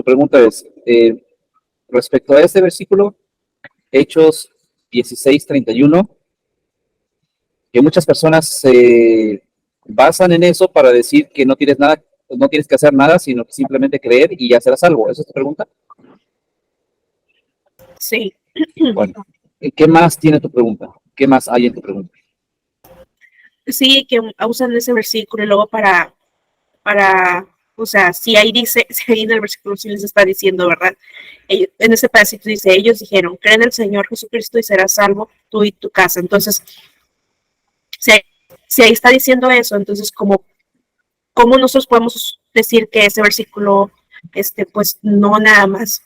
tu pregunta es, respecto a este versículo, Hechos 16:31, que muchas personas se basan en eso para decir que no tienes nada, no tienes que hacer nada, sino que simplemente creer y ya serás salvo. ¿Esa es tu pregunta? Sí. Bueno, ¿qué más tiene tu pregunta? ¿Qué más hay en tu pregunta? Sí, que usan ese versículo y luego o sea, si ahí dice, si ahí en el versículo sí les está diciendo, ¿verdad? En ese pedacito dice, ellos dijeron, cree en el Señor Jesucristo y serás salvo tú y tu casa. Entonces, si ahí, si ahí está diciendo eso, entonces, ¿cómo nosotros podemos decir que ese versículo, pues, no nada más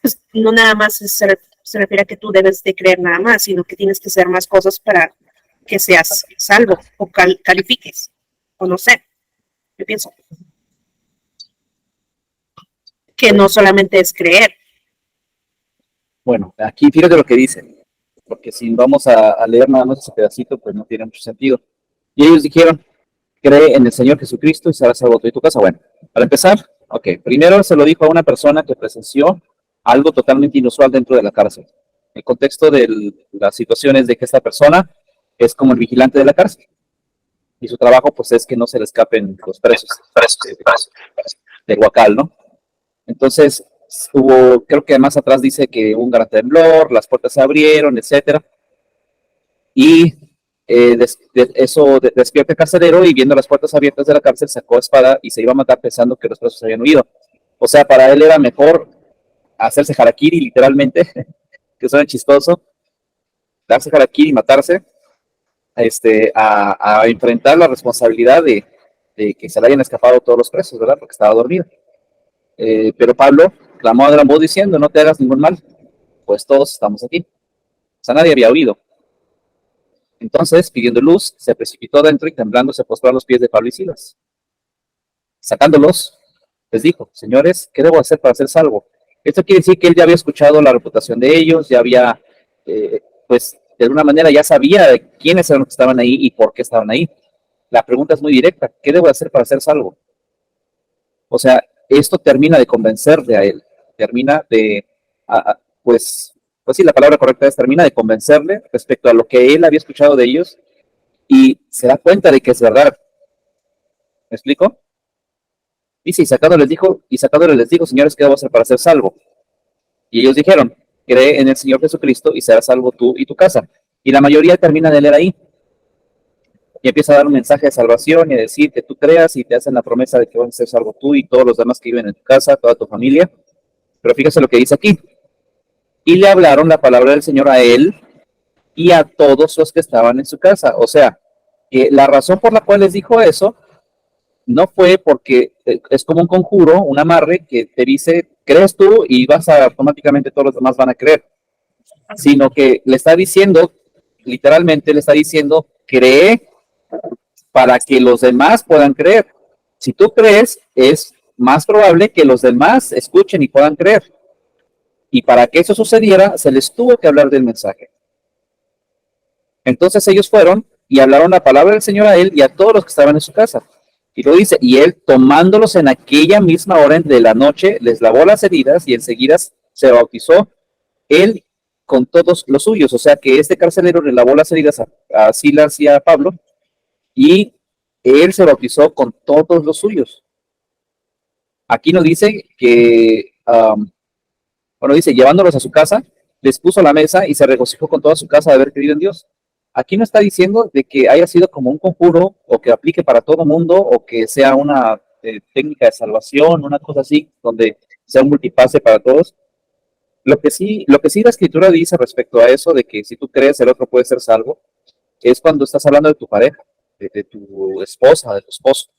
se refiere a que tú debes de creer nada más, sino que tienes que hacer más cosas para que seas salvo o califiques, o no sé, yo pienso que no solamente es creer. Bueno, aquí fíjate lo que dice, porque si vamos a leer nada más ese pedacito, pues no tiene mucho sentido. Y ellos dijeron, cree en el Señor Jesucristo y serás salvo tú y tu casa. Bueno, para empezar, ok, primero se lo dijo a una persona que presenció algo totalmente inusual dentro de la cárcel. El contexto de las situaciones de que esta persona es como el vigilante de la cárcel y su trabajo pues es que no se le escapen los presos del Huacal, ¿no? Entonces hubo, creo que más atrás dice que hubo un gran temblor, las puertas se abrieron, etcétera, y despierta el carcelero y viendo las puertas abiertas de la cárcel sacó espada y se iba a matar pensando que los presos habían huido. O sea, para él era mejor hacerse harakiri literalmente, que suena chistoso, darse harakiri y matarse, a enfrentar la responsabilidad de que se le hayan escapado todos los presos, ¿verdad? Porque estaba dormido. Pero Pablo clamó a gran voz diciendo, no te hagas ningún mal, pues todos estamos aquí. O sea, nadie había oído. Entonces, pidiendo luz, se precipitó dentro y temblando se postró a los pies de Pablo y Silas. Sacándolos, les dijo, señores, ¿qué debo hacer para ser salvo? Esto quiere decir que él ya había escuchado la reputación de ellos, ya había, pues, de alguna manera ya sabía de quiénes eran los que estaban ahí y por qué estaban ahí. La pregunta es muy directa, ¿qué debo hacer para ser salvo? O sea, esto termina de convencerle a él, termina de, pues, pues sí, la palabra correcta es termina de convencerle respecto a lo que él había escuchado de ellos y se da cuenta de que es verdad. ¿Me explico? Dice, y sacándole les dijo, señores, ¿qué debo hacer para ser salvo? Y ellos dijeron, cree en el Señor Jesucristo y serás salvo tú y tu casa. Y la mayoría termina de leer ahí y empieza a dar un mensaje de salvación y a decir que tú creas y te hacen la promesa de que vas a ser salvo tú y todos los demás que viven en tu casa, toda tu familia. Pero fíjese lo que dice aquí. Y le hablaron la palabra del Señor a él y a todos los que estaban en su casa. O sea, que la razón por la cual les dijo eso no fue porque es como un conjuro, un amarre que te dice, crees tú y vas a automáticamente todos los demás van a creer, sino que le está diciendo, literalmente le está diciendo, cree para que los demás puedan creer. Si tú crees, es más probable que los demás escuchen y puedan creer. Y para que eso sucediera, se les tuvo que hablar del mensaje. Entonces ellos fueron y hablaron la palabra del Señor a él y a todos los que estaban en su casa. Y lo dice, y él tomándolos en aquella misma hora de la noche, les lavó las heridas y enseguida se bautizó él con todos los suyos. O sea que este carcelero le lavó las heridas a Silas y a Pablo y él se bautizó con todos los suyos. Aquí nos dice que, bueno, dice, llevándolos a su casa, les puso la mesa y se regocijó con toda su casa de haber creído en Dios. Aquí no está diciendo de que haya sido como un conjuro o que aplique para todo mundo o que sea una técnica de salvación, una cosa así, donde sea un multipase para todos. Lo que sí la escritura dice respecto a eso de que si tú crees el otro puede ser salvo, es cuando estás hablando de tu pareja, de tu esposa, de tu esposo.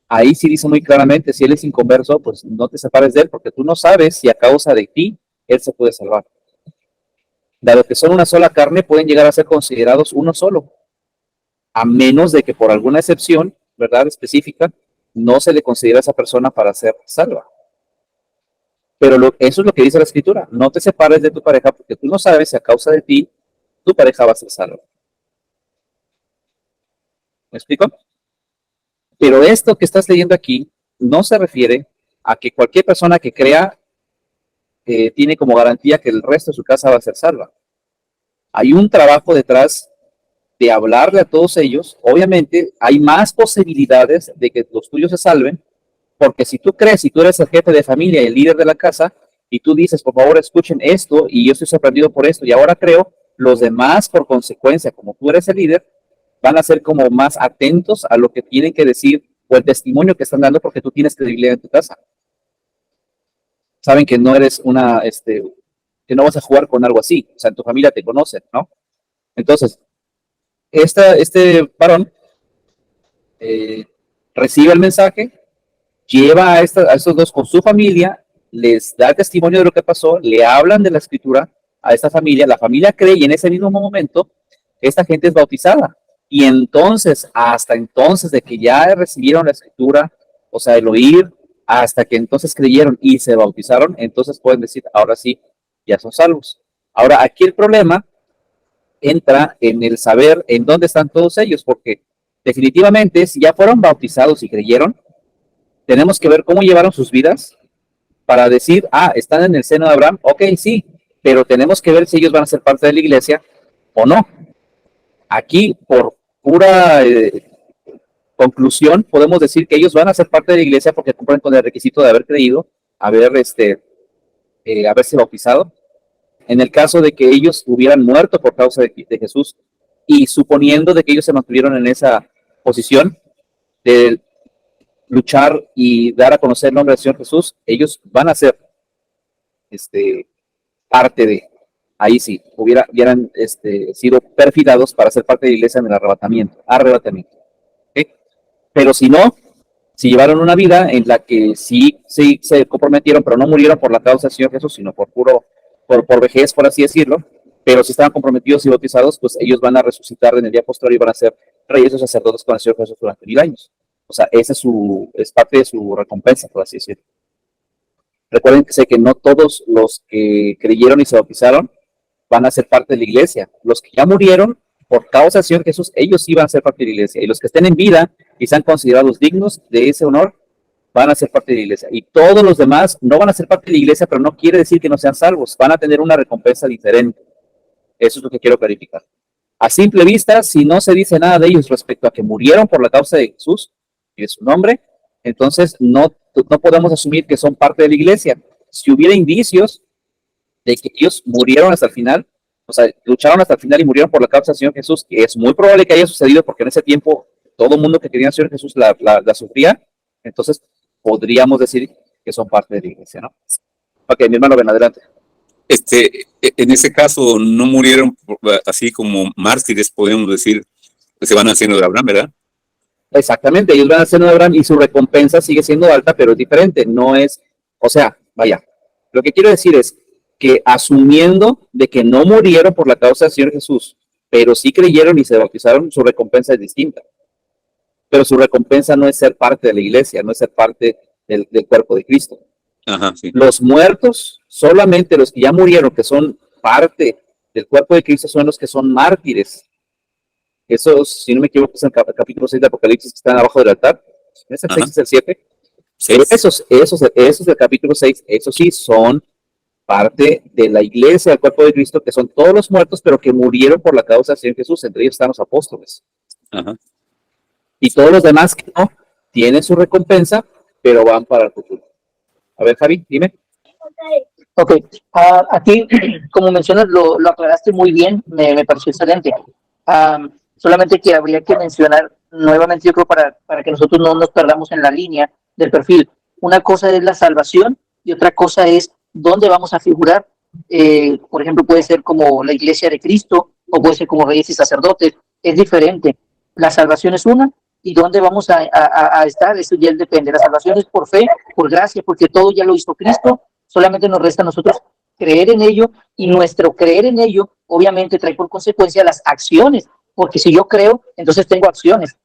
Ahí sí dice muy claramente, si él es inconverso, pues no te separes de él, porque tú no sabes si a causa de ti él se puede salvar. Dado que son una sola carne, pueden llegar a ser considerados uno solo, a menos de que por alguna excepción, ¿verdad? Específica, no se le considera a esa persona para ser salva. Pero eso es lo que dice la escritura. No te separes de tu pareja porque tú no sabes si a causa de ti tu pareja va a ser salva. ¿Me explico? Pero esto que estás leyendo aquí no se refiere a que cualquier persona que crea tiene como garantía que el resto de su casa va a ser salva. Hay un trabajo detrás de hablarle a todos ellos. Obviamente hay más posibilidades de que los tuyos se salven, porque si tú crees, si tú eres el jefe de familia y el líder de la casa, y tú dices, por favor, escuchen esto, y yo estoy sorprendido por esto, y ahora creo, los demás, por consecuencia, como tú eres el líder, van a ser como más atentos a lo que tienen que decir o el testimonio que están dando, porque tú tienes credibilidad en tu casa. Saben que no eres que no vas a jugar con algo así, o sea, en tu familia te conocen, ¿no? Entonces, este varón eh, recibe el mensaje, lleva a estos dos con su familia, les da testimonio de lo que pasó, le hablan de la escritura a esta familia, la familia cree y en ese mismo momento esta gente es bautizada. Y entonces, hasta entonces de que ya recibieron la escritura, o sea, el oír, hasta que entonces creyeron y se bautizaron, entonces pueden decir, ahora sí, ya son salvos. Ahora, aquí el problema entra en el saber en dónde están todos ellos, porque definitivamente si ya fueron bautizados y creyeron, tenemos que ver cómo llevaron sus vidas para decir, están en el seno de Abraham, ok, sí, pero tenemos que ver si ellos van a ser parte de la iglesia o no. Aquí, por pura conclusión, podemos decir que ellos van a ser parte de la iglesia porque cumplen con el requisito de haber creído, haberse bautizado. En el caso de que ellos hubieran muerto por causa de Jesús y suponiendo de que ellos se mantuvieron en esa posición de luchar y dar a conocer el nombre del Señor Jesús, ellos van a ser parte de, ahí sí, hubieran sido perfilados para ser parte de la iglesia en el arrebatamiento. ¿Okay? Pero si no, si llevaron una vida en la que sí se comprometieron, pero no murieron por la causa del Señor Jesús, sino por vejez, por así decirlo, pero si estaban comprometidos y bautizados, pues ellos van a resucitar en el día posterior y van a ser reyes o sacerdotes con el Señor Jesús durante 1000 años. O sea, esa es parte de su recompensa, por así decirlo. Recuerden que no todos los que creyeron y se bautizaron van a ser parte de la iglesia. Los que ya murieron por causa del Señor Jesús, ellos sí van a ser parte de la iglesia. Y los que estén en vida y sean considerados dignos de ese honor, van a ser parte de la iglesia. Y todos los demás no van a ser parte de la iglesia, pero no quiere decir que no sean salvos. Van a tener una recompensa diferente. Eso es lo que quiero clarificar. A simple vista, si no se dice nada de ellos respecto a que murieron por la causa de Jesús y de su nombre, entonces no podemos asumir que son parte de la iglesia. Si hubiera indicios de que ellos murieron hasta el final, o sea, lucharon hasta el final y murieron por la causa del Señor Jesús, que es muy probable que haya sucedido porque en ese tiempo todo el mundo que quería al Señor Jesús la sufría, entonces podríamos decir que son parte de la iglesia, ¿no? Ok, mi hermano, ven adelante. En ese caso no murieron así como mártires, podemos decir, que se van haciendo de Abraham, ¿verdad? Exactamente, ellos van a ser de Abraham y su recompensa sigue siendo alta, pero es diferente, no es, o sea, vaya, lo que quiero decir es que asumiendo de que no murieron por la causa del Señor Jesús, pero sí creyeron y se bautizaron, su recompensa es distinta. Pero su recompensa no es ser parte de la iglesia, no es ser parte del cuerpo de Cristo. Ajá, sí. Los muertos, solamente los que ya murieron, que son parte del cuerpo de Cristo, son los que son mártires. Esos, si no me equivoco, es el capítulo 6 de Apocalipsis, que están abajo del altar. ¿Es el 6 es el 7? Pero esos del capítulo 6, esos sí son parte de la iglesia, del cuerpo de Cristo, que son todos los muertos, pero que murieron por la causa del Señor Jesús. Entre ellos están los apóstoles. Ajá. Y todos los demás que no, tienen su recompensa, pero van para el futuro. A ver, Javi, dime. Ok, aquí, como mencionas, lo aclaraste muy bien, me pareció excelente. Solamente que habría que mencionar nuevamente, yo creo, para que nosotros no nos perdamos en la línea del perfil. Una cosa es la salvación y otra cosa es dónde vamos a figurar. Por ejemplo, puede ser como la iglesia de Cristo o puede ser como reyes y sacerdotes. Es diferente. La salvación es una y dónde vamos a estar, eso ya depende. La salvación es por fe, por gracia, porque todo ya lo hizo Cristo. Solamente nos resta a nosotros creer en ello, y nuestro creer en ello obviamente trae por consecuencia las acciones, porque si yo creo, entonces tengo acciones.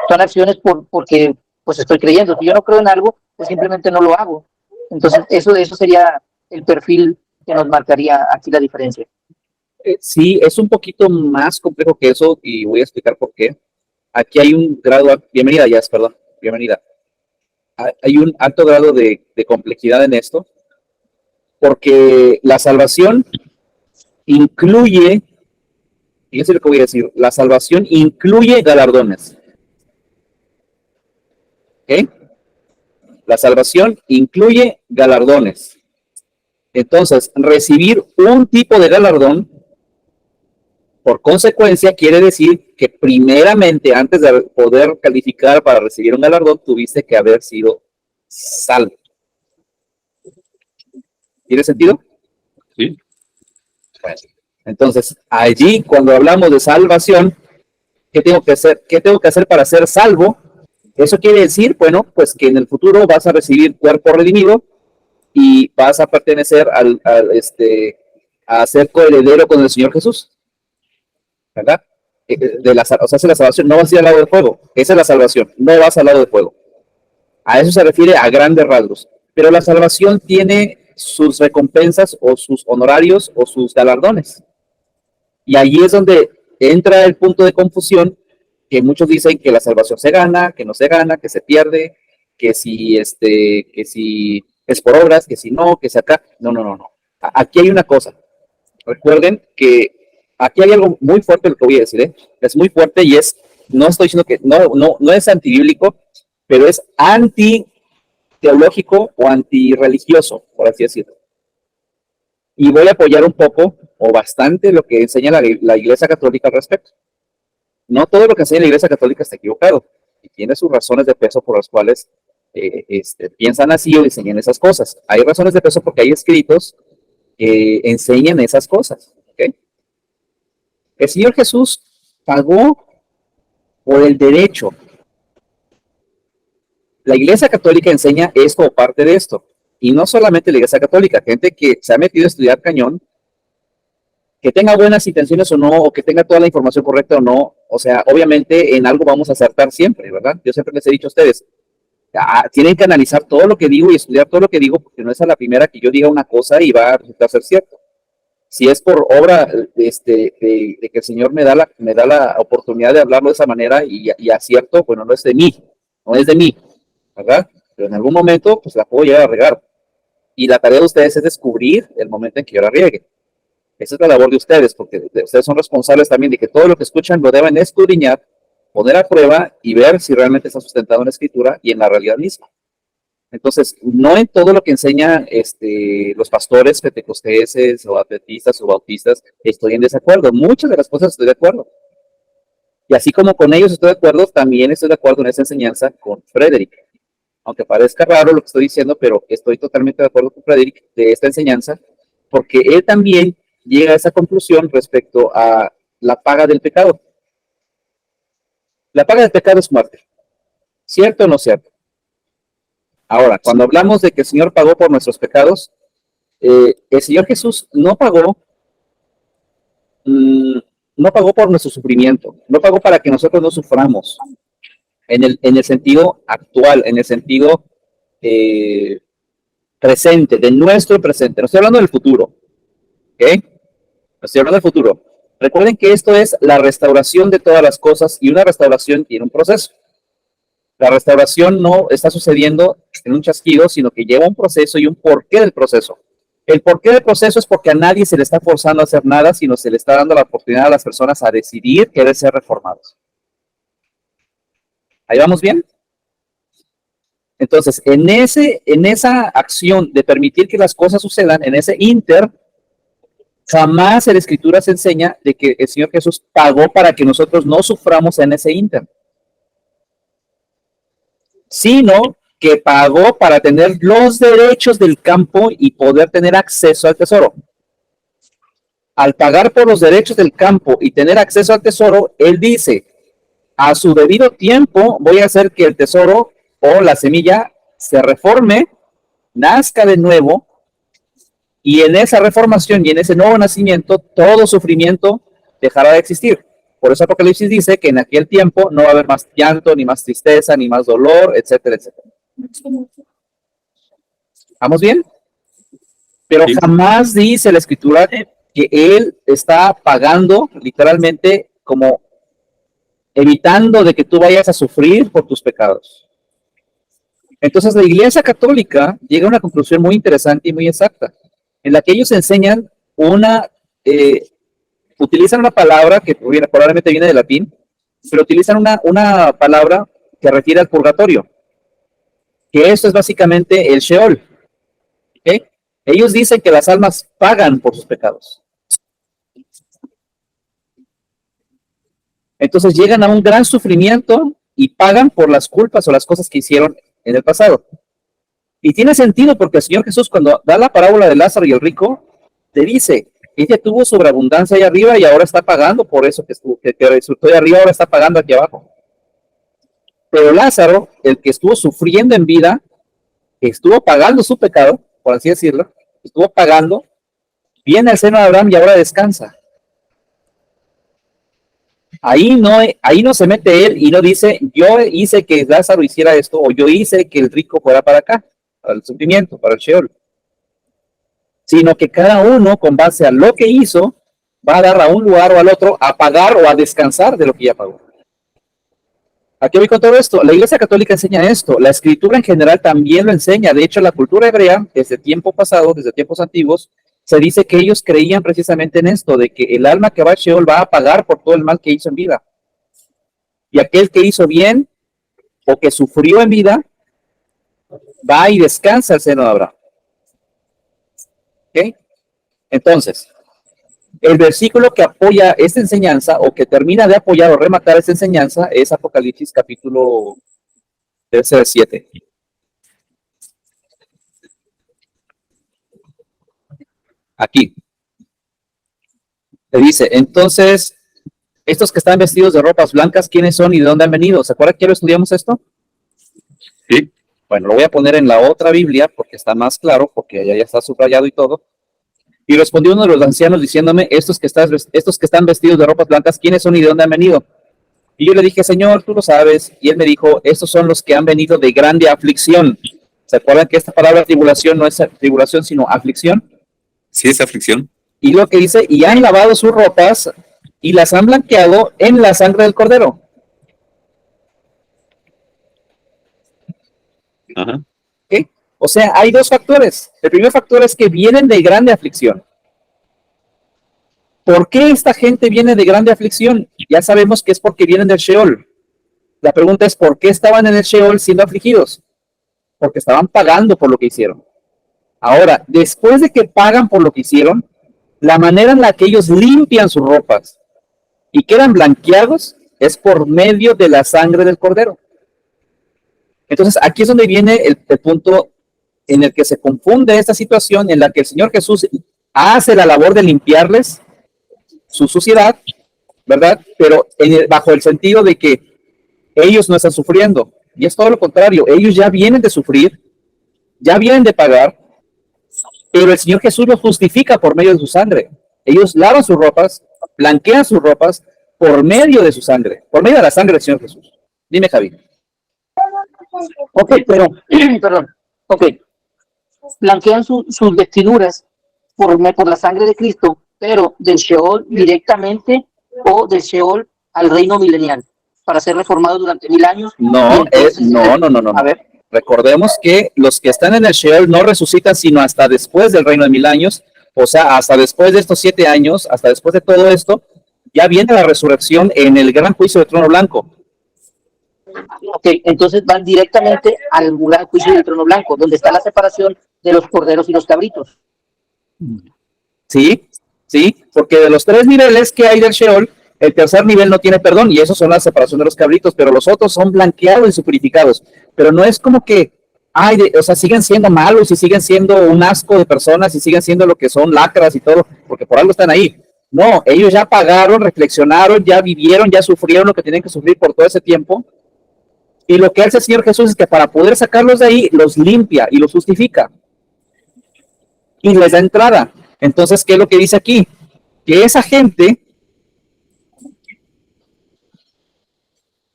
Son acciones porque pues estoy creyendo. Si yo no creo en algo, pues simplemente no lo hago. Entonces eso sería el perfil que nos marcaría aquí la diferencia. Sí, es un poquito más complejo que eso y voy a explicar por qué. Aquí hay un grado, bienvenida, Jazz, perdón, bienvenida. hay un alto grado de complejidad en esto, porque la salvación incluye, y eso es lo que voy a decir, la salvación incluye galardones. ¿Ok? La salvación incluye galardones. Entonces, recibir un tipo de galardón, por consecuencia, quiere decir que primeramente, antes de poder calificar para recibir un galardón, tuviste que haber sido salvo. ¿Tiene sentido? Sí. Bueno, entonces, allí, cuando hablamos de salvación, ¿qué tengo que hacer? ¿Qué tengo que hacer para ser salvo? Eso quiere decir, bueno, pues que en el futuro vas a recibir cuerpo redimido y vas a pertenecer a ser coheredero con el Señor Jesús, ¿verdad? O sea, la salvación, no vas a ir al lado del fuego, esa es la salvación, no vas al lado del fuego. A eso se refiere a grandes rasgos, pero la salvación tiene sus recompensas o sus honorarios o sus galardones. Y allí es donde entra el punto de confusión, que muchos dicen que la salvación se gana, que no se gana, que se pierde, que si es por obras, que si no, que si acá. No. Aquí hay una cosa. Recuerden que aquí hay algo muy fuerte lo que voy a decir, ¿eh? Es muy fuerte y no estoy diciendo que no es antibíblico, pero es antiteológico o antirreligioso, por así decirlo. Y voy a apoyar un poco o bastante lo que enseña la Iglesia Católica al respecto. No todo lo que enseña la Iglesia Católica está equivocado y tiene sus razones de peso por las cuales piensan así o enseñan esas cosas. Hay razones de peso porque hay escritos que enseñan esas cosas. ¿Okay? El Señor Jesús pagó por el derecho. La Iglesia Católica enseña esto o parte de esto. Y no solamente la Iglesia Católica, gente que se ha metido a estudiar cañón, que tenga buenas intenciones o no, o que tenga toda la información correcta o no, o sea, obviamente en algo vamos a acertar siempre, ¿verdad? Yo siempre les he dicho a ustedes, tienen que analizar todo lo que digo y estudiar todo lo que digo, porque no es a la primera que yo diga una cosa y va a resultar ser cierto. Si es por obra de que el Señor me da la oportunidad de hablarlo de esa manera y acierto, bueno, no es de mí, ¿verdad? Pero en algún momento, pues la puedo llegar a regar. Y la tarea de ustedes es descubrir el momento en que yo la riegue. Esa es la labor de ustedes, porque ustedes son responsables también de que todo lo que escuchan lo deben escudriñar, poner a prueba y ver si realmente está sustentado en la escritura y en la realidad misma. Entonces, no en todo lo que enseñan los pastores pentecosteses o adventistas o bautistas estoy en desacuerdo. Muchas de las cosas estoy de acuerdo. Y así como con ellos estoy de acuerdo, también estoy de acuerdo en esa enseñanza con Frederick. Aunque parezca raro lo que estoy diciendo, pero estoy totalmente de acuerdo con Frederick de esta enseñanza, porque él también llega a esa conclusión respecto a la paga del pecado. La paga del pecado es muerte. ¿Cierto o no cierto? Ahora, cuando hablamos de que el Señor pagó por nuestros pecados, el Señor Jesús no pagó por nuestro sufrimiento, no pagó para que nosotros no suframos, en el sentido actual, en el sentido presente, de nuestro presente. No estoy hablando del futuro, ¿ok? No estoy hablando del futuro. Recuerden que esto es la restauración de todas las cosas y una restauración tiene un proceso. La restauración no está sucediendo en un chasquido, sino que lleva un proceso y un porqué del proceso. El porqué del proceso es porque a nadie se le está forzando a hacer nada, sino se le está dando la oportunidad a las personas a decidir querer ser reformados. ¿Ahí vamos bien? Entonces, en esa acción de permitir que las cosas sucedan, en ese inter, jamás en la Escritura se enseña de que el Señor Jesús pagó para que nosotros no suframos en ese inter, sino que pagó para tener los derechos del campo y poder tener acceso al tesoro. Al pagar por los derechos del campo y tener acceso al tesoro, él dice, a su debido tiempo voy a hacer que el tesoro o la semilla se reforme, nazca de nuevo, y en esa reformación y en ese nuevo nacimiento, todo sufrimiento dejará de existir. Por eso Apocalipsis dice que en aquel tiempo no va a haber más llanto, ni más tristeza, ni más dolor, etcétera, etcétera. ¿Vamos bien? Pero Sí. jamás dice la Escritura que Él está pagando, literalmente, como evitando de que tú vayas a sufrir por tus pecados. Entonces la Iglesia Católica llega a una conclusión muy interesante y muy exacta, en la que ellos enseñan utilizan una palabra que probablemente viene del latín, pero utilizan una palabra que refiere al purgatorio, que esto es básicamente el Sheol. ¿Okay? Ellos dicen que las almas pagan por sus pecados. Entonces llegan a un gran sufrimiento y pagan por las culpas o las cosas que hicieron en el pasado. Y tiene sentido porque el Señor Jesús, cuando da la parábola de Lázaro y el rico, te dice, ella tuvo sobreabundancia ahí arriba y ahora está pagando por eso que resultó de arriba, ahora está pagando aquí abajo. Pero Lázaro, el que estuvo sufriendo en vida, estuvo pagando su pecado, por así decirlo, estuvo pagando, viene al seno de Abraham y ahora descansa. Ahí no se mete él y no dice, yo hice que Lázaro hiciera esto, o yo hice que el rico fuera para acá, para el sufrimiento, para el Sheol. Sino que cada uno, con base a lo que hizo, va a dar a un lugar o al otro a pagar o a descansar de lo que ya pagó. ¿A qué voy con todo esto? La Iglesia Católica enseña esto, la Escritura en general también lo enseña. De hecho, la cultura hebrea, desde tiempo pasado, desde tiempos antiguos, se dice que ellos creían precisamente en esto, de que el alma que va a Sheol va a pagar por todo el mal que hizo en vida. Y aquel que hizo bien o que sufrió en vida, va y descansa al seno de Abraham. ¿Ok? Entonces, el versículo que apoya esta enseñanza o que termina de apoyar o rematar esta enseñanza es Apocalipsis capítulo 7. Aquí. Le dice, entonces, estos que están vestidos de ropas blancas, ¿quiénes son y de dónde han venido? ¿Se acuerdan que lo estudiamos esto? Sí. Bueno, lo voy a poner en la otra Biblia porque está más claro, porque allá ya está subrayado y todo. Y respondió uno de los ancianos diciéndome, estos que están vestidos de ropas blancas, ¿quiénes son y de dónde han venido? Y yo le dije, Señor, tú lo sabes. Y él me dijo, estos son los que han venido de grande aflicción. ¿Se acuerdan que esta palabra tribulación no es tribulación, sino aflicción? Sí, es aflicción. Y lo que dice, y han lavado sus ropas y las han blanqueado en la sangre del Cordero. Ajá. ¿Okay? O sea, hay dos factores. El primer factor es que vienen de grande aflicción. ¿Por qué esta gente viene de grande aflicción? Ya sabemos que es porque vienen del Sheol. La pregunta es, ¿por qué estaban en el Sheol siendo afligidos? Porque estaban pagando por lo que hicieron. Ahora, después de que pagan por lo que hicieron, la manera en la que ellos limpian sus ropas y quedan blanqueados es por medio de la sangre del Cordero. Entonces, aquí es donde viene el punto en el que se confunde esta situación en la que el Señor Jesús hace la labor de limpiarles su suciedad, ¿verdad? Pero bajo el sentido de que ellos no están sufriendo. Y es todo lo contrario. Ellos ya vienen de sufrir, ya vienen de pagar, pero el Señor Jesús los justifica por medio de su sangre. Ellos lavan sus ropas, blanquean sus ropas por medio de su sangre, por medio de la sangre del Señor Jesús. Dime, Javi. Ok, pero, perdón, ok, blanquean sus vestiduras por la sangre de Cristo, pero del Sheol directamente o del Sheol al reino milenial, para ser reformados durante 1000 años. No. A ver. Recordemos que los que están en el Sheol no resucitan sino hasta después del reino de 1000 años, o sea, hasta después de estos 7 años, hasta después de todo esto, ya viene la resurrección en el gran juicio del trono blanco. Ok, entonces van directamente al gran juicio del trono blanco, donde está la separación de los corderos y los cabritos. Sí, porque de los 3 niveles que hay del Sheol, el tercer nivel no tiene perdón, y eso son la separación de los cabritos, pero los otros son blanqueados y purificados. Pero no es como que, o sea, siguen siendo malos y siguen siendo un asco de personas y siguen siendo lo que son lacras y todo, porque por algo están ahí. No, ellos ya pagaron, reflexionaron, ya vivieron, ya sufrieron lo que tienen que sufrir por todo ese tiempo. Y lo que hace el Señor Jesús es que para poder sacarlos de ahí, los limpia y los justifica. Y les da entrada. Entonces, ¿qué es lo que dice aquí? Que esa gente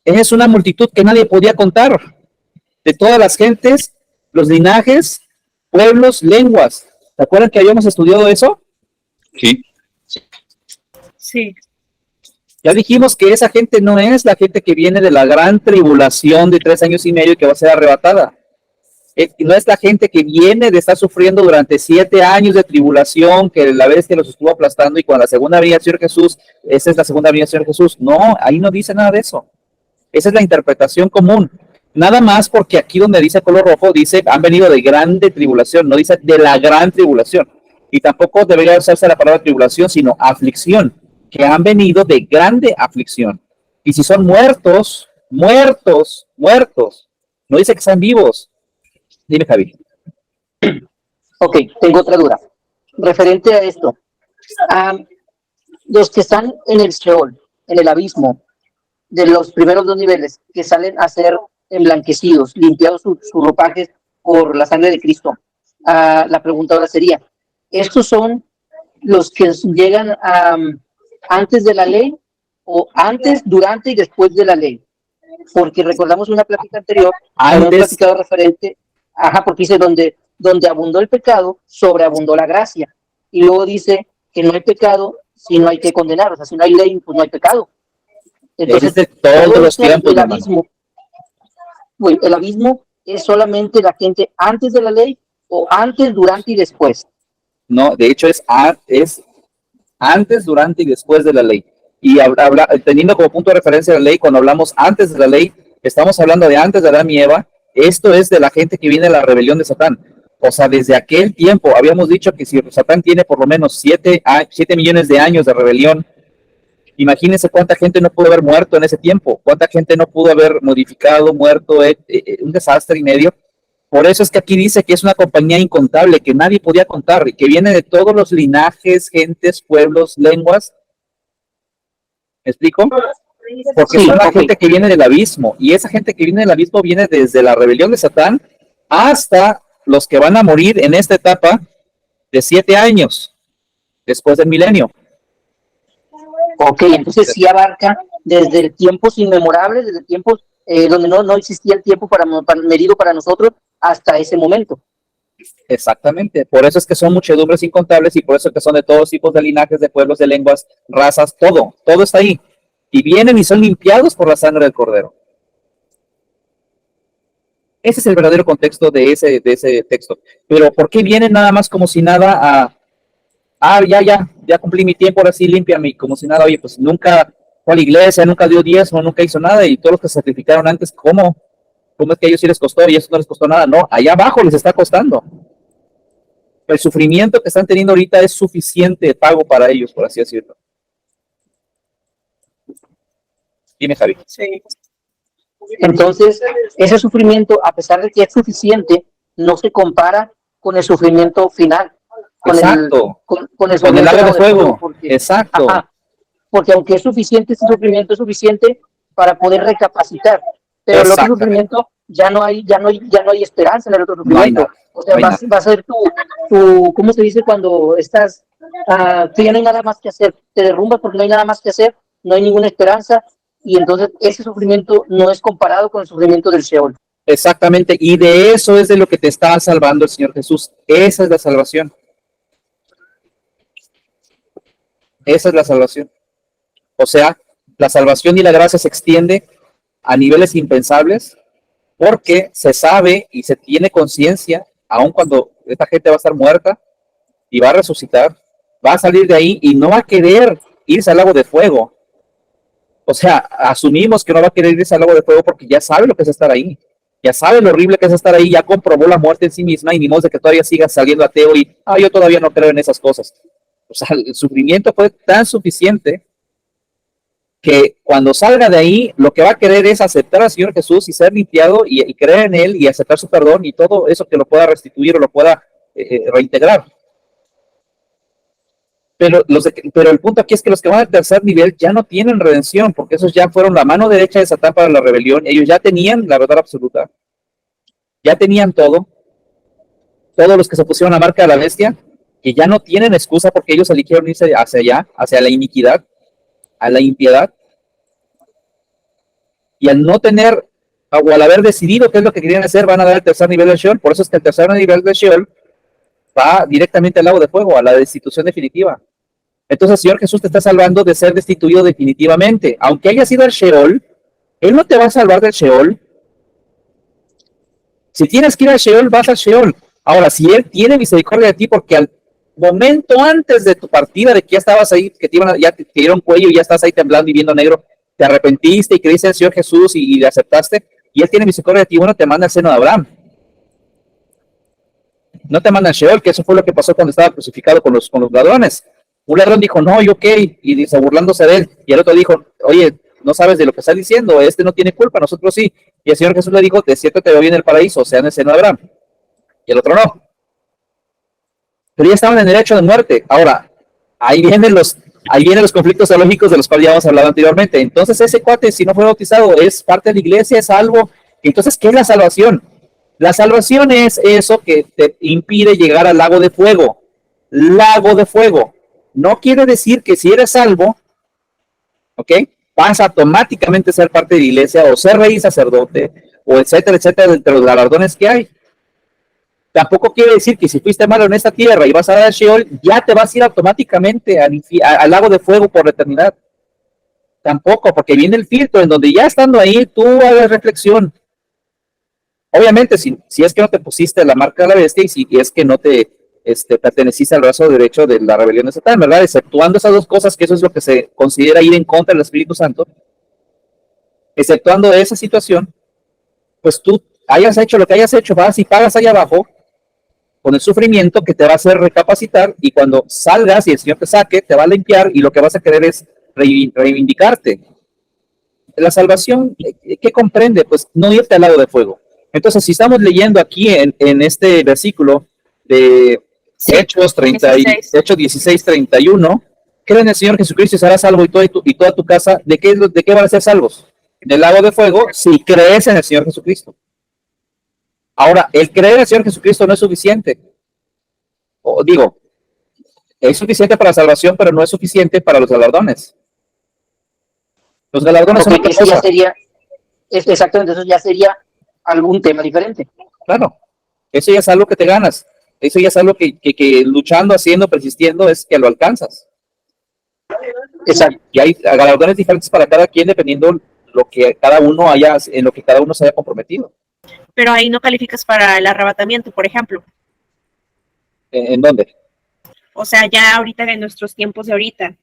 es una multitud que nadie podía contar. De todas las gentes, los linajes, pueblos, lenguas. ¿Se acuerdan que habíamos estudiado eso? Sí. Sí. Ya dijimos que esa gente no es la gente que viene de la gran tribulación de 3 años y medio y que va a ser arrebatada. No es la gente que viene de estar sufriendo durante 7 años de tribulación, que la vez que los estuvo aplastando y con la segunda venida del Señor Jesús, esa es la segunda venida del Señor Jesús. No, ahí no dice nada de eso. Esa es la interpretación común. Nada más porque aquí donde dice color rojo, dice han venido de grande tribulación, no dice de la gran tribulación. Y tampoco debería usarse la palabra tribulación, sino aflicción, que han venido de grande aflicción. Y si son muertos, no dice que sean vivos. Dime, Javi. Ok, tengo otra duda. Referente a esto, los que están en el Sheol, en el abismo, de los primeros 2 niveles, que salen a ser emblanquecidos, limpiados sus ropajes por la sangre de Cristo, la pregunta ahora sería, ¿estos son los que llegan antes de la ley o antes, durante y después de la ley? Porque recordamos una plática anterior, habíamos platicado referente, porque dice donde abundó el pecado, sobreabundó la gracia. Y luego dice que no hay pecado si no hay que condenar, o sea, si no hay ley, pues no hay pecado. Entonces, es de todos los tiempos, el abismo es solamente la gente antes de la ley o antes, durante y después. No, de hecho es antes, durante y después de la ley. Y teniendo como punto de referencia la ley, cuando hablamos antes de la ley, estamos hablando de antes de Adán y Eva. Esto es de la gente que viene de la rebelión de Satán. O sea, desde aquel tiempo habíamos dicho que si Satán tiene por lo menos 7 millones de años de rebelión, imagínense cuánta gente no pudo haber muerto en ese tiempo, cuánta gente no pudo haber modificado, muerto, un desastre y medio. Por eso es que aquí dice que es una compañía incontable, que nadie podía contar, y que viene de todos los linajes, gentes, pueblos, lenguas. ¿Me explico? Porque son la gente que viene del abismo, y esa gente que viene del abismo viene desde la rebelión de Satán hasta los que van a morir en esta etapa de 7 años, después del milenio. Ok, entonces sí abarca desde tiempos inmemorables, desde tiempos donde no existía el tiempo medido para nosotros, hasta ese momento. Exactamente, por eso es que son muchedumbres incontables y por eso es que son de todos tipos de linajes, de pueblos, de lenguas, razas, todo está ahí. Y vienen y son limpiados por la sangre del Cordero. Ese es el verdadero contexto de ese texto. Pero ¿por qué vienen nada más como si nada ya cumplí mi tiempo, ahora sí límpiame, como si nada? Oye, pues nunca fue a la iglesia, nunca dio diezmo, nunca hizo nada, y todos los que se sacrificaron antes, ¿cómo es que a ellos sí les costó y a eso no les costó nada? No, allá abajo les está costando. El sufrimiento que están teniendo ahorita es suficiente pago para ellos, por así decirlo. Dime, Javi. Sí. Entonces, ese sufrimiento, a pesar de que es suficiente, no se compara con el sufrimiento final. Exacto. Con el lago de fuego. Porque, exacto. Porque aunque es suficiente, este sufrimiento es suficiente para poder recapacitar. Pero el otro sufrimiento ya no hay esperanza en el otro sufrimiento. No, o sea, va a ser tu, ¿cómo se dice cuando estás, que ya no hay nada más que hacer? Te derrumbas porque no hay nada más que hacer, no hay ninguna esperanza, y entonces ese sufrimiento no es comparado con el sufrimiento del Sheol. Exactamente, y de eso es de lo que te está salvando el Señor Jesús. Esa es la salvación. Esa es la salvación. O sea, la salvación y la gracia se extiende a niveles impensables porque se sabe y se tiene conciencia, aun cuando esta gente va a estar muerta y va a resucitar, va a salir de ahí y no va a querer irse al lago de fuego. O sea, asumimos que no va a querer irse al lago de fuego porque ya sabe lo que es estar ahí. Ya sabe lo horrible que es estar ahí, ya comprobó la muerte en sí misma y ni modo de que todavía siga saliendo ateo y, yo todavía no creo en esas cosas. O sea, el sufrimiento fue tan suficiente que cuando salga de ahí, lo que va a querer es aceptar al Señor Jesús y ser limpiado y creer en Él y aceptar su perdón y todo eso que lo pueda restituir o lo pueda reintegrar. Pero el punto aquí es que los que van al tercer nivel ya no tienen redención, porque esos ya fueron la mano derecha de Satán para la rebelión. Ellos ya tenían la verdad absoluta, ya tenían todo. Todos los que se pusieron la marca de la bestia, que ya no tienen excusa porque ellos eligieron irse hacia allá, hacia la iniquidad, a la impiedad. Y al no tener, o al haber decidido qué es lo que querían hacer, van a dar el tercer nivel del Sheol. Por eso es que el tercer nivel del Sheol va directamente al lago de fuego, a la destitución definitiva. Entonces el Señor Jesús te está salvando de ser destituido definitivamente. Aunque haya sido el Sheol, Él no te va a salvar del Sheol Si tienes que ir al Sheol, vas al Sheol. Ahora, si Él tiene misericordia de ti, porque al momento antes de tu partida, de que ya estabas ahí, que ya te dieron cuello y ya estás ahí temblando y viendo negro, te arrepentiste y creíste en el Señor Jesús y le aceptaste, y Él tiene misericordia de ti, bueno, te manda al seno de Abraham. No te manda al Sheol, que eso fue lo que pasó cuando estaba crucificado con los ladrones. Un ladrón dijo, no, yo qué, y dice, burlándose de él, y el otro dijo, oye, no sabes de lo que está diciendo, este no tiene culpa, nosotros sí. Y el Señor Jesús le dijo, de cierto te veo bien el paraíso, o sea, en el seno de Abraham. Y el otro no. Pero ya estaban en derecho de muerte. Ahora, ahí vienen los conflictos teológicos de los cuales ya hemos hablado anteriormente. Entonces, ese cuate, si no fue bautizado, es parte de la iglesia, es algo. Entonces, ¿qué es la salvación? La salvación es eso que te impide llegar al lago de fuego. Lago de fuego. No quiere decir que si eres salvo, ¿ok?, vas a automáticamente ser parte de la iglesia o ser rey y sacerdote, o etcétera, etcétera, entre los galardones que hay. Tampoco quiere decir que si fuiste malo en esta tierra y vas a dar al Sheol, ya te vas a ir automáticamente al lago de fuego por la eternidad. Tampoco, porque viene el filtro en donde ya estando ahí, tú hagas reflexión. Obviamente, si es que no te pusiste la marca de la bestia y si es que no te perteneciste al brazo derecho de la rebelión de Satán, ¿verdad? Exceptuando esas dos cosas, que eso es lo que se considera ir en contra del Espíritu Santo, exceptuando esa situación, pues tú hayas hecho lo que hayas hecho, vas y pagas allá abajo con el sufrimiento que te va a hacer recapacitar, y cuando salgas y el Señor te saque, te va a limpiar y lo que vas a querer es reivindicarte. La salvación, ¿qué comprende? Pues no irte al lago de fuego. Entonces, si estamos leyendo aquí en este versículo de Hechos 16, 31, cree en el Señor Jesucristo y serás salvo y toda tu casa. ¿De qué van a ser salvos? Del lago de fuego, si crees en el Señor Jesucristo. Ahora, el creer en el Señor Jesucristo no es suficiente. Es suficiente para la salvación, pero no es suficiente para los galardones. Los galardones son otra cosa. Exactamente, eso ya sería algún tema diferente. Claro, eso ya es algo que te ganas. Eso ya es algo que luchando, haciendo, persistiendo, es que lo alcanzas. Exacto. Y hay galardones diferentes para cada quien, dependiendo lo que cada uno en lo que cada uno se haya comprometido. Pero ahí no calificas para el arrebatamiento, por ejemplo. ¿En dónde? O sea, ya ahorita en nuestros tiempos de ahorita,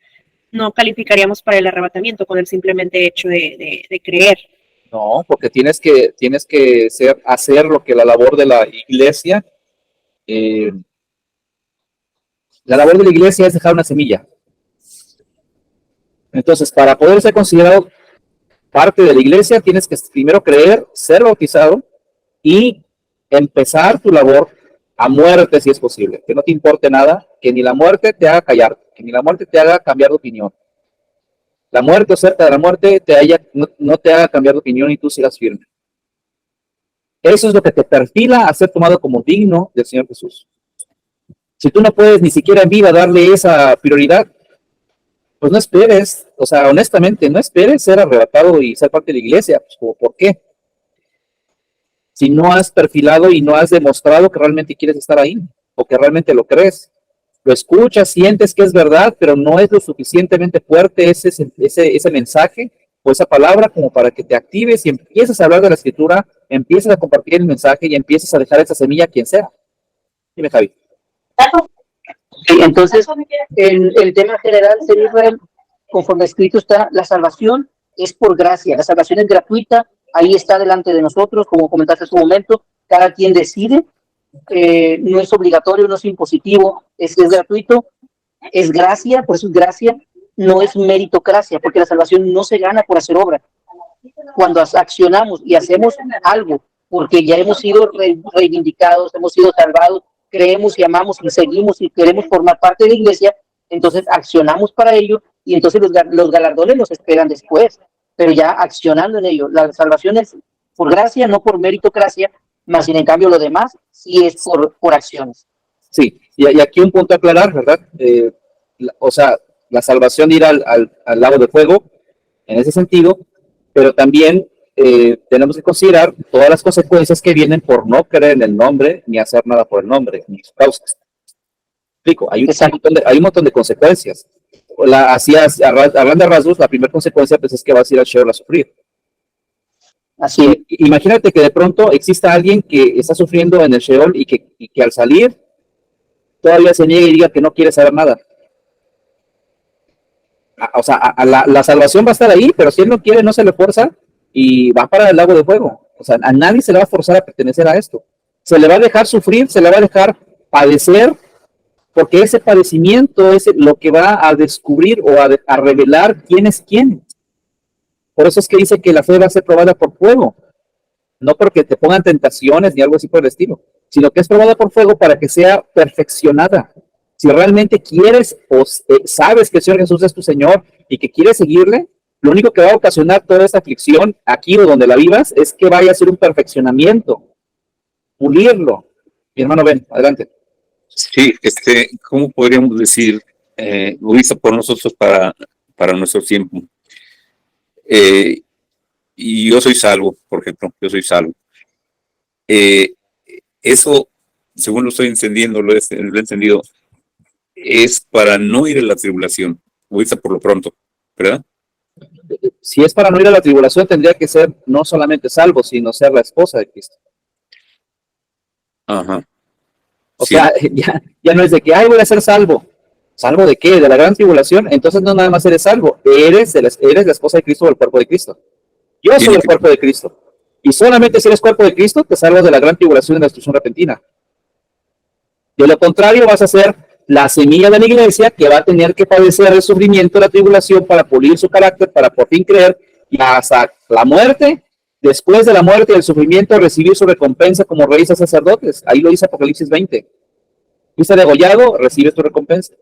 no calificaríamos para el arrebatamiento con el simplemente hecho de creer. No, porque tienes que hacer lo que la labor de la iglesia. La labor de la iglesia es dejar una semilla. Entonces, para poder ser considerado parte de la iglesia, tienes que primero creer, ser bautizado y empezar tu labor a muerte, si es posible. Que no te importe nada, que ni la muerte te haga callar, que ni la muerte te haga cambiar de opinión. La muerte o cerca de la muerte no te haga cambiar de opinión y tú sigas firme. Eso es lo que te perfila a ser tomado como digno del Señor Jesús. Si tú no puedes ni siquiera en vida darle esa prioridad, pues no esperes, o sea, honestamente, no esperes ser arrebatado y ser parte de la iglesia. Pues, ¿por qué? Si no has perfilado y no has demostrado que realmente quieres estar ahí, o que realmente lo crees. Lo escuchas, sientes que es verdad, pero no es lo suficientemente fuerte ese mensaje o esa palabra como para que te actives y empieces a hablar de la Escritura, empieces a compartir el mensaje y empieces a dejar esa semilla a quien sea. Dime, Javi. Sí, entonces, el tema general sería, conforme escrito está, la salvación es por gracia, la salvación es gratuita, ahí está delante de nosotros, como comentaste hace un momento, cada quien decide, no es obligatorio, no es impositivo, es gratuito, es gracia, por eso es gracia, no es meritocracia, porque la salvación no se gana por hacer obra. Cuando accionamos y hacemos algo, porque ya hemos sido reivindicados, hemos sido salvados, creemos y amamos y seguimos y queremos formar parte de la iglesia, entonces accionamos para ello y entonces los galardones los esperan después, pero ya accionando en ello. La salvación es por gracia, no por meritocracia, más sin en cambio lo demás sí es por acciones. Sí, y aquí un punto a aclarar, ¿verdad? La salvación de ir al lago de fuego, en ese sentido, pero también tenemos que considerar todas las consecuencias que vienen por no creer en el nombre, ni hacer nada por el nombre, ni sus causas. Explico, hay un montón de consecuencias. Hablando de rasgos, la primera consecuencia pues, es que vas a ir al Sheol a sufrir. Así es. Imagínate que de pronto exista alguien que está sufriendo en el Sheol y que al salir todavía se niegue y diga que no quiere saber nada. O sea, la salvación va a estar ahí, pero si él no quiere, no se le fuerza y va para el lago de fuego. O sea, a nadie se le va a forzar a pertenecer a esto. Se le va a dejar sufrir, se le va a dejar padecer, porque ese padecimiento es lo que va a descubrir o a revelar quién es quién. Por eso es que dice que la fe va a ser probada por fuego, no porque te pongan tentaciones ni algo así por el estilo, sino que es probada por fuego para que sea perfeccionada. Si realmente quieres o sabes que el Señor Jesús es tu Señor y que quieres seguirle, lo único que va a ocasionar toda esta aflicción aquí o donde la vivas es que vaya a ser un perfeccionamiento, pulirlo. Mi hermano Ben, adelante. Sí, ¿cómo podríamos decir? Lo hizo por nosotros para nuestro tiempo. Y yo soy salvo, por ejemplo, yo soy salvo. Eso, según lo estoy entendiendo, lo he entendido, es para no ir a la tribulación, lo hizo por lo pronto, ¿verdad? Si es para no ir a la tribulación, tendría que ser no solamente salvo, sino ser la esposa de Cristo. Ajá. O Sí. sea, ya no es de que, ay, voy a ser salvo. ¿Salvo de qué? ¿De la gran tribulación? Entonces no nada más eres salvo, eres la esposa de Cristo o el cuerpo de Cristo. Yo soy el cuerpo de Cristo. Y solamente si eres cuerpo de Cristo, te salvas de la gran tribulación y de la destrucción repentina. De lo contrario, vas a ser la semilla de la iglesia que va a tener que padecer el sufrimiento, la tribulación para pulir su carácter, para por fin creer y hasta la muerte, después de la muerte y el sufrimiento, recibir su recompensa como reyes y sacerdotes. Ahí lo dice Apocalipsis 20. Fuiste degollado, recibes tu recompensa.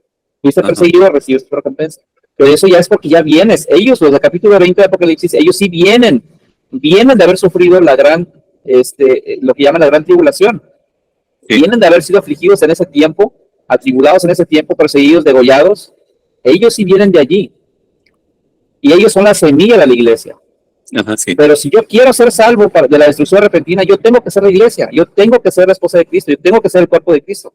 Fuiste perseguido, recibes tu recompensa. Pero eso ya es porque ya vienes. Ellos, los del capítulo 20 de Apocalipsis, ellos sí vienen de haber sufrido la gran, lo que llaman la gran tribulación. Sí. Vienen de haber sido afligidos en ese tiempo, atribulados en ese tiempo, perseguidos, degollados. Ellos sí vienen de allí. Y ellos son la semilla de la iglesia. Ajá, sí. Pero si yo quiero ser salvo de la destrucción repentina, yo tengo que ser la iglesia, yo tengo que ser la esposa de Cristo, yo tengo que ser el cuerpo de Cristo.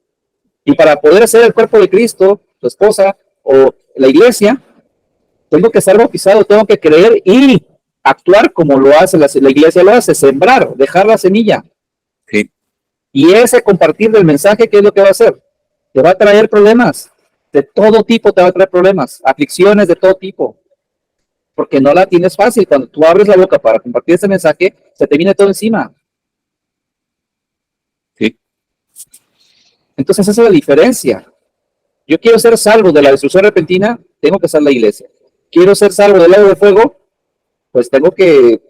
Y para poder ser el cuerpo de Cristo, tu esposa o la iglesia, tengo que ser bautizado, tengo que creer y actuar como lo hace la iglesia, lo hace, sembrar, dejar la semilla. Sí. Y ese compartir del mensaje, ¿qué es lo que va a hacer? Te va a traer problemas, de todo tipo te va a traer problemas, aflicciones de todo tipo, porque no la tienes fácil. Cuando tú abres la boca para compartir ese mensaje, se te viene todo encima. Sí. Entonces esa es la diferencia. Yo quiero ser salvo de la destrucción repentina, tengo que ser la iglesia. Quiero ser salvo del lago de fuego, pues tengo que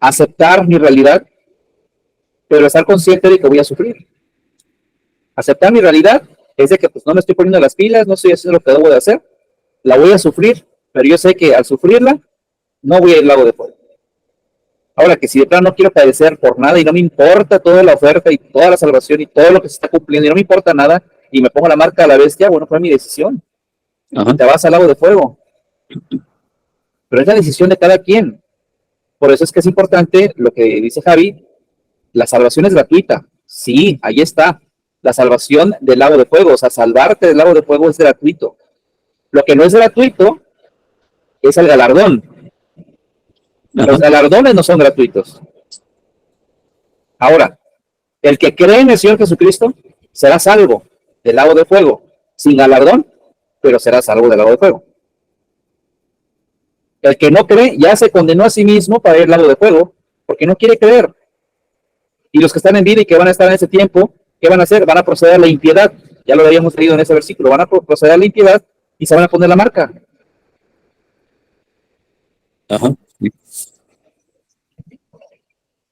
aceptar mi realidad, pero estar consciente de que voy a sufrir. Aceptar mi realidad es de que pues no me estoy poniendo las pilas, no estoy haciendo lo que debo de hacer, la voy a sufrir, pero yo sé que al sufrirla no voy a ir al lago de fuego. Ahora que si de plano no quiero padecer por nada y no me importa toda la oferta y toda la salvación y todo lo que se está cumpliendo y no me importa nada y me pongo la marca de la bestia, bueno, fue mi decisión. Te vas al lago de fuego. Pero es la decisión de cada quien. Por eso es que es importante lo que dice Javi, la salvación es gratuita. Sí, ahí está. La salvación del lago de fuego, o sea, salvarte del lago de fuego es gratuito. Lo que no es gratuito es el galardón. Los galardones no son gratuitos. Ahora, el que cree en el Señor Jesucristo será salvo del lago de fuego, sin galardón, pero será salvo del lago de fuego. El que no cree ya se condenó a sí mismo para ir al lago de fuego, porque no quiere creer. Y los que están en vida y que van a estar en ese tiempo, ¿qué van a hacer? Van a proceder a la impiedad. Ya lo habíamos leído en ese versículo. Van a proceder a la impiedad y se van a poner la marca. Ajá.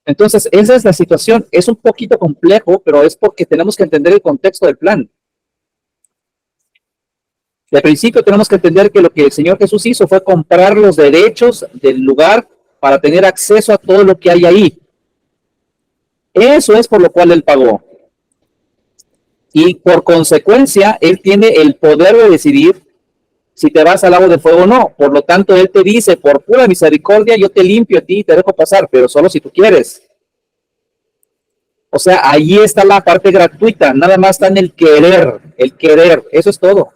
Entonces, esa es la situación. Es un poquito complejo, pero es porque tenemos que entender el contexto del plan. De principio tenemos que entender que lo que el Señor Jesús hizo fue comprar los derechos del lugar para tener acceso a todo lo que hay ahí. Eso es por lo cual Él pagó. Y por consecuencia, Él tiene el poder de decidir si te vas al lago de fuego o no. Por lo tanto, Él te dice, por pura misericordia, yo te limpio a ti y te dejo pasar, pero solo si tú quieres. O sea, ahí está la parte gratuita, nada más está en el querer, eso es todo.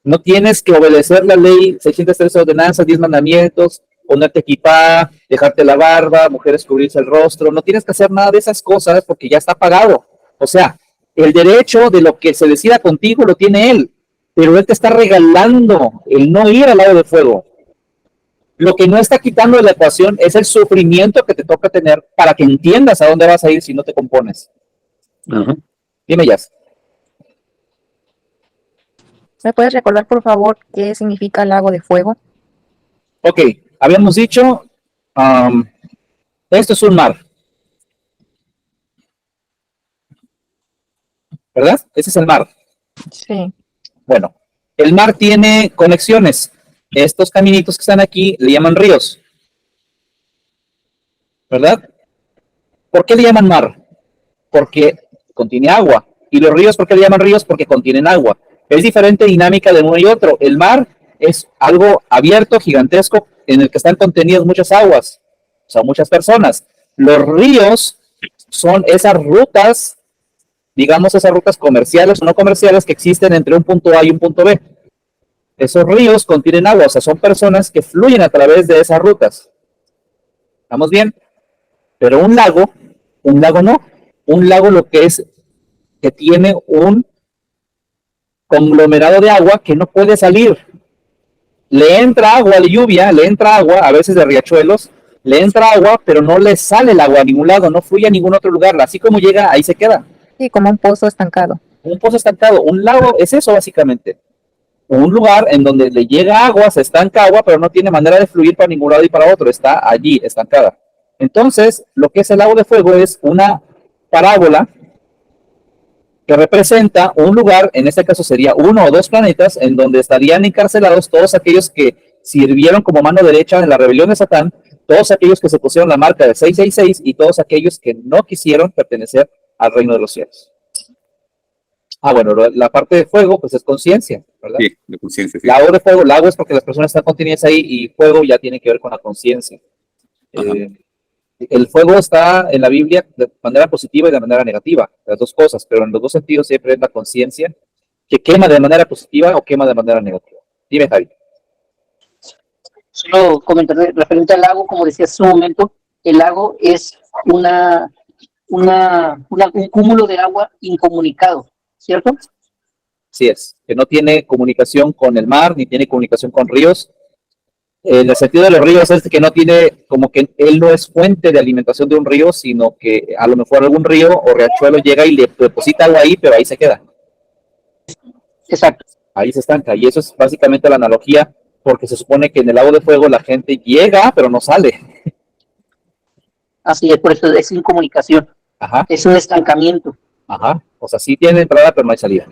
No tienes que obedecer la ley, 613 ordenanzas, 10 mandamientos, ponerte equipada, dejarte la barba, mujeres cubrirse el rostro. No tienes que hacer nada de esas cosas porque ya está pagado. O sea, el derecho de lo que se decida contigo lo tiene él, pero él te está regalando el no ir al lago de fuego. Lo que no está quitando de la ecuación es el sufrimiento que te toca tener para que entiendas a dónde vas a ir si no te compones. Dime, Jazz. ¿Me puedes recordar, por favor, qué significa lago de fuego? Ok, habíamos dicho, esto es un mar, ¿verdad? Ese es el mar. Sí. Bueno, el mar tiene conexiones. Estos caminitos que están aquí le llaman ríos, ¿verdad? ¿Por qué le llaman mar? Porque contiene agua. ¿Y los ríos por qué le llaman ríos? Porque contienen agua. Es diferente dinámica de uno y otro. El mar es algo abierto, gigantesco, en el que están contenidas muchas aguas, o sea, muchas personas. Los ríos son esas rutas, digamos, esas rutas comerciales o no comerciales que existen entre un punto A y un punto B. Esos ríos contienen agua, o sea, son personas que fluyen a través de esas rutas. ¿Estamos bien? Pero un lago no. Un lago lo que es que tiene un conglomerado de agua que no puede salir. Le entra agua de lluvia, le entra agua, a veces de riachuelos, le entra agua, pero no le sale el agua a ningún lado, no fluye a ningún otro lugar. Así como llega, ahí se queda. Sí, como un pozo estancado. Un pozo estancado, un lago es eso básicamente. Un lugar en donde le llega agua, se estanca agua, pero no tiene manera de fluir para ningún lado y para otro, está allí, estancada. Entonces, lo que es el lago de fuego es una parábola que representa un lugar, en este caso sería uno o dos planetas, en donde estarían encarcelados todos aquellos que sirvieron como mano derecha en la rebelión de Satán, todos aquellos que se pusieron la marca de 666 y todos aquellos que no quisieron pertenecer al reino de los cielos. Bueno, la parte de fuego, pues es conciencia, ¿verdad? Sí, de conciencia, sí. Lago de fuego, lago es porque las personas están contenidas ahí y fuego ya tiene que ver con la conciencia. El fuego está en la Biblia de manera positiva y de manera negativa, las dos cosas, pero en los dos sentidos siempre es la conciencia que quema de manera positiva o quema de manera negativa. Dime, Javi. Solo comentar referente al lago, como decía hace un momento, el lago es un cúmulo de agua incomunicado, ¿cierto? Así es, que no tiene comunicación con el mar, ni tiene comunicación con ríos. En el sentido de los ríos es que no tiene, como que él no es fuente de alimentación de un río, sino que a lo mejor algún río o riachuelo llega y le deposita algo ahí, pero ahí se queda. Exacto. Ahí se estanca. Y eso es básicamente la analogía, porque se supone que en el lago de fuego la gente llega, pero no sale. Así es, por eso es incomunicación. Ajá. Es un estancamiento. Ajá. O sea, sí tiene entrada, pero no hay salida.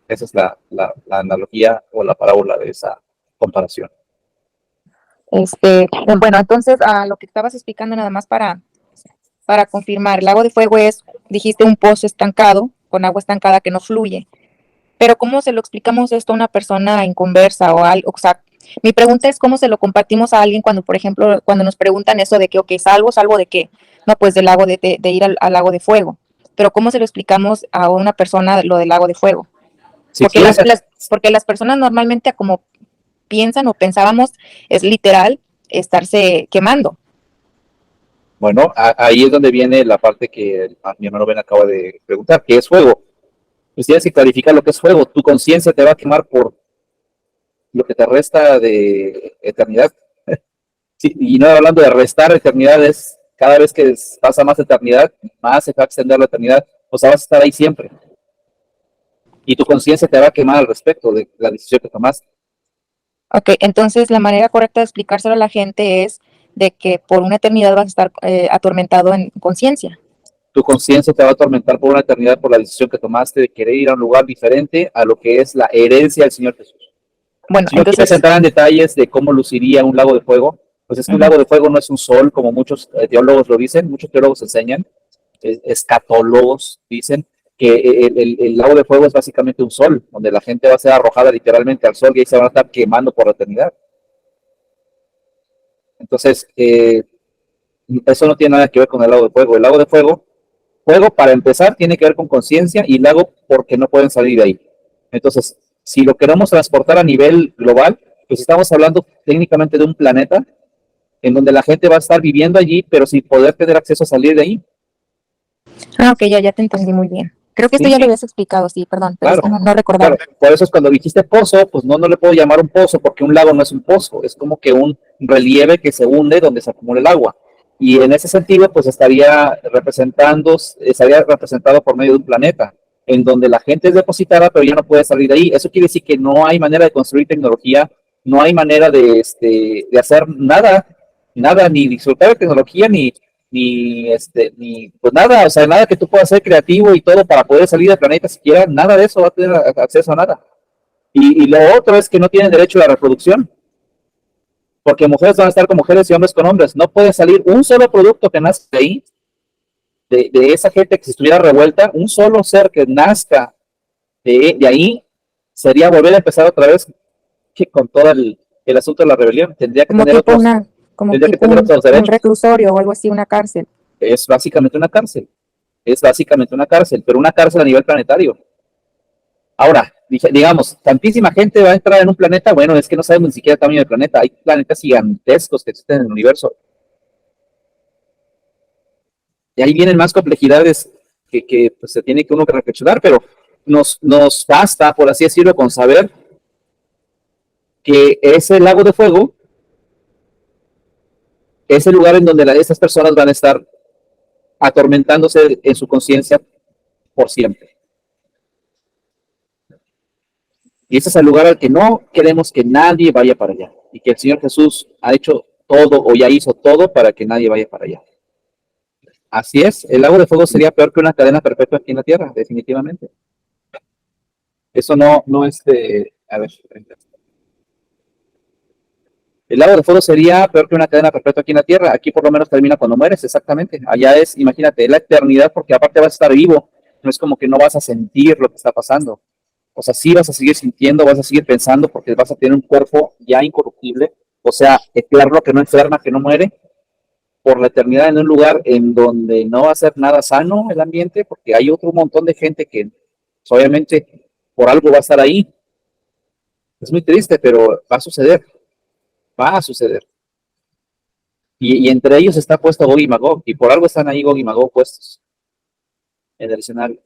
Esa es la analogía o la parábola de esa comparación. Bueno, entonces a lo que estabas explicando nada más para confirmar, el lago de fuego es, dijiste, un pozo estancado, con agua estancada que no fluye. Pero ¿cómo se lo explicamos esto a una persona inconversa o algo? O sea, mi pregunta es cómo se lo compartimos a alguien cuando, por ejemplo, cuando nos preguntan eso de que, ok, ¿salvo de qué? No, pues del lago de ir al lago de fuego. Pero ¿cómo se lo explicamos a una persona lo del lago de fuego? Si porque, porque las personas normalmente como piensan o pensábamos es literal estarse quemando. Bueno, ahí es donde viene la parte que mi hermano Ben acaba de preguntar, ¿qué es fuego? Pues tienes que clarificar lo que es fuego. Tu conciencia te va a quemar por lo que te resta de eternidad. Sí, y no hablando de restar eternidad, es cada vez que pasa más eternidad, más se va a extender la eternidad, o sea, vas a estar ahí siempre. Y tu conciencia te va a quemar al respecto de la decisión que tomaste. Ok, entonces la manera correcta de explicárselo a la gente es de que por una eternidad vas a estar atormentado en conciencia. Tu conciencia te va a atormentar por una eternidad por la decisión que tomaste de querer ir a un lugar diferente a lo que es la herencia del Señor Jesús. Bueno, si no quieres entrar en detalles de cómo luciría un lago de fuego, pues es que un lago de fuego no es un sol, como muchos teólogos lo dicen, muchos teólogos enseñan, escatólogos dicen que el lago de fuego es básicamente un sol, donde la gente va a ser arrojada literalmente al sol y ahí se van a estar quemando por la eternidad. Entonces, eso no tiene nada que ver con el lago de fuego. El lago de fuego, para empezar, tiene que ver con conciencia y lago porque no pueden salir de ahí. Entonces, Si lo queremos transportar a nivel global, pues estamos hablando técnicamente de un planeta en donde la gente va a estar viviendo allí, pero sin poder tener acceso a salir de ahí. Ah, ok, ya te entendí muy bien. Creo que esto Sí. ya lo habías explicado, sí, perdón, pero Claro, es que no recordaba. Claro, por eso es cuando dijiste pozo, pues no le puedo llamar un pozo porque un lago no es un pozo, es como que un relieve que se hunde donde se acumula el agua. Y en ese sentido, pues estaría representado por medio de un planeta, en donde la gente es depositada, pero ya no puede salir de ahí. Eso quiere decir que no hay manera de construir tecnología, no hay manera de hacer nada, ni disfrutar de tecnología, ni pues nada, o sea, nada que tú puedas ser creativo y todo para poder salir del planeta siquiera, nada de eso va a tener acceso a nada. Y lo otro es que no tienen derecho a la reproducción, porque mujeres van a estar con mujeres y hombres con hombres. No puede salir un solo producto que nazca de ahí, de esa gente que se estuviera revuelta, un solo ser que nazca de ahí, sería volver a empezar otra vez que con todo el asunto de la rebelión. Tendría que Como tener tipo otros, tendría que tener otros un derechos. reclusorio o algo así, una cárcel. Es básicamente una cárcel. Es básicamente una cárcel, pero una cárcel a nivel planetario. Ahora, digamos, tantísima gente va a entrar en un planeta, bueno, es que no sabemos ni siquiera el tamaño del planeta. Hay planetas gigantescos que existen en el universo. Y ahí vienen más complejidades que pues, se tiene que uno que reflexionar, pero nos basta, por así decirlo, con saber que ese lago de fuego es el lugar en donde estas personas van a estar atormentándose en su conciencia por siempre. Y ese es el lugar al que no queremos que nadie vaya para allá. Y que el Señor Jesús ha hecho todo o ya hizo todo para que nadie vaya para allá. Así es, el lago de fuego sería peor que una cadena perpetua aquí en la tierra, definitivamente. Eso a ver. El lago de fuego sería peor que una cadena perpetua aquí en la tierra. Aquí por lo menos termina cuando mueres, exactamente. Allá es, imagínate, la eternidad, porque aparte vas a estar vivo. No es como que no vas a sentir lo que está pasando. O sea, sí vas a seguir sintiendo, vas a seguir pensando, porque vas a tener un cuerpo ya incorruptible. O sea, eterno, que no enferma, que no muere, por la eternidad en un lugar en donde no va a ser nada sano el ambiente, porque hay otro montón de gente que pues, obviamente por algo va a estar ahí. Es muy triste, pero va a suceder. Va a suceder. Y entre ellos está puesto Gog y Magog, y por algo están ahí Gog y Magog puestos en el escenario.